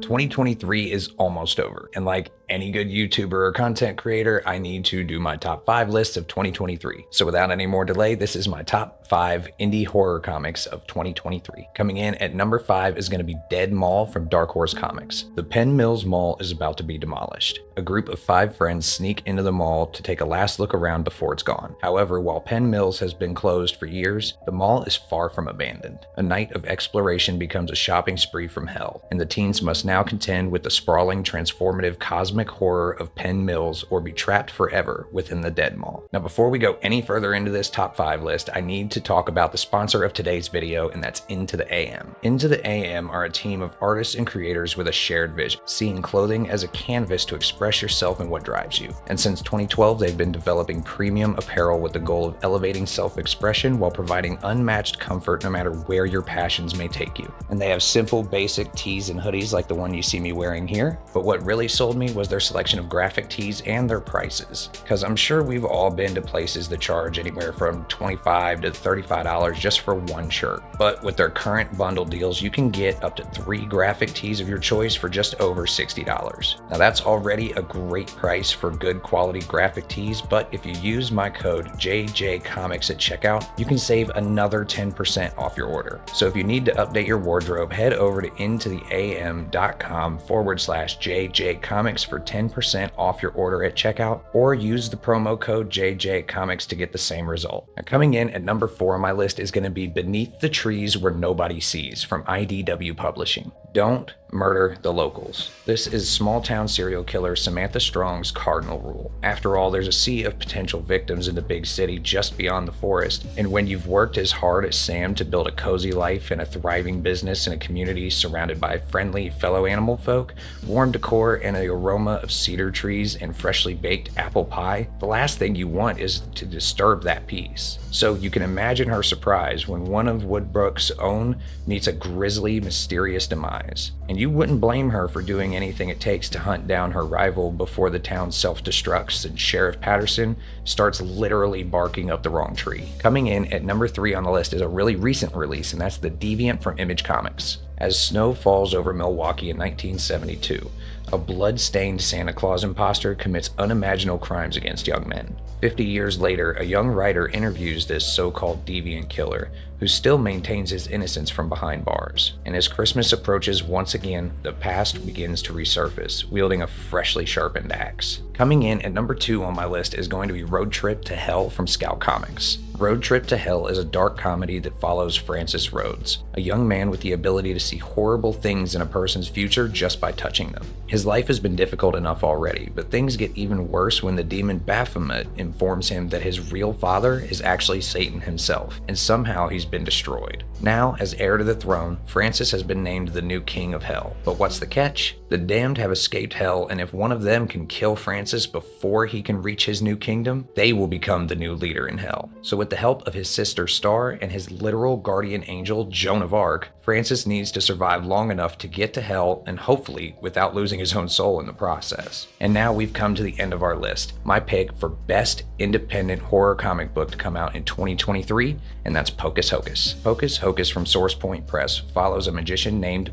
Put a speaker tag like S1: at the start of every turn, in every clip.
S1: 2023 is almost over, and like any good YouTuber or content creator, I need to do my top 5 lists of 2023. So without any more delay, this is my top 5 indie horror comics of 2023. Coming in at number 5 is going to be Dead Mall from Dark Horse Comics. The Penn Mills Mall is about to be demolished. A group of 5 friends sneak into the mall to take a last look around before it's gone. However, while Penn Mills has been closed for years, the mall is far from abandoned. A night of exploration becomes a shopping spree from hell, and the teens must now contend with the sprawling, transformative, cosmic horror of Penn Mills or be trapped forever within the Dead Mall. Now, before we go any further into this top 5 list, I need to talk about the sponsor of today's video, and that's Into the AM. Into the AM are a team of artists and creators with a shared vision, seeing clothing as a canvas to express yourself and what drives you. And since 2012, they've been developing premium apparel with the goal of elevating self-expression while providing unmatched comfort no matter where your passions may take you. And they have simple, basic tees and hoodies like the one you see me wearing here, but what really sold me was their selection of graphic tees and their prices. Because I'm sure we've all been to places that charge anywhere from $25 to $35 just for one shirt. But with their current bundle deals, you can get up to 3 graphic tees of your choice for just over $60. Now that's already a great price for good quality graphic tees, but if you use my code JJComics at checkout, you can save another 10% off your order. So if you need to update your wardrobe, head over to intotheam.com/JJComics for 10% off your order at checkout, or use the promo code JJComics to get the same result. Now, coming in at number 4 on my list is going to be Beneath the Trees Where Nobody Sees from IDW Publishing. Don't murder the locals. This is small town serial killer Samantha Strong's cardinal rule. After all, there's a sea of potential victims in the big city just beyond the forest, and when you've worked as hard as Sam to build a cozy life and a thriving business in a community surrounded by friendly fellow animal folk, warm decor, and the aroma of cedar trees and freshly baked apple pie, the last thing you want is to disturb that peace. So you can imagine her surprise when one of Woodbrook's own meets a grisly, mysterious demise. And you wouldn't blame her for doing anything it takes to hunt down her rival before the town self-destructs and Sheriff Patterson starts literally barking up the wrong tree. Coming in at number 3 on the list is a really recent release, and that's The Deviant from Image Comics. As snow falls over Milwaukee in 1972, a blood-stained Santa Claus imposter commits unimaginable crimes against young men. 50 years later, a young writer interviews this so-called deviant killer, who still maintains his innocence from behind bars. And as Christmas approaches once again, the past begins to resurface, wielding a freshly sharpened axe. Coming in at number 2 on my list is going to be Road Trip to Hell from Scout Comics. Road Trip to Hell is a dark comedy that follows Francis Rhodes, a young man with the ability to see horrible things in a person's future just by touching them. His life has been difficult enough already, but things get even worse when the demon Baphomet informs him that his real father is actually Satan himself, and somehow he's been destroyed. Now, as heir to the throne, Francis has been named the new king of hell. But what's the catch? The damned have escaped hell, and if one of them can kill Francis before he can reach his new kingdom, they will become the new leader in hell. So with the help of his sister Star and his literal guardian angel Joan of Arc, Francis needs to survive long enough to get to hell, and hopefully without losing his own soul in the process. And now we've come to the end of our list. My pick for best independent horror comic book to come out in 2023, and that's Pocus Hocus. Pocus Hocus from Source Point Press follows a magician named,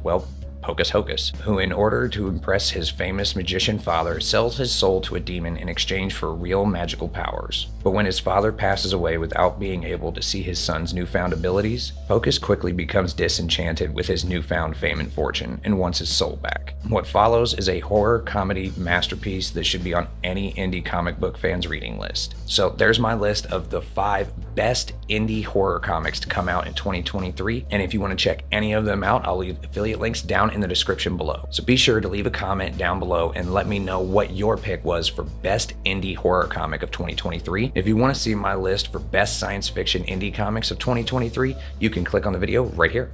S1: Pocus Hocus, who in order to impress his famous magician father sells his soul to a demon in exchange for real magical powers. But when his father passes away without being able to see his son's newfound abilities, Pocus quickly becomes disenchanted with his newfound fame and fortune and wants his soul back. What follows is a horror comedy masterpiece that should be on any indie comic book fan's reading list. So there's my list of the 5 best indie horror comics to come out in 2023, and if you want to check any of them out, I'll leave affiliate links down in the description below. So be sure to leave a comment down below and let me know what your pick was for best indie horror comic of 2023. If you want to see my list for best science fiction indie comics of 2023, you can click on the video right here.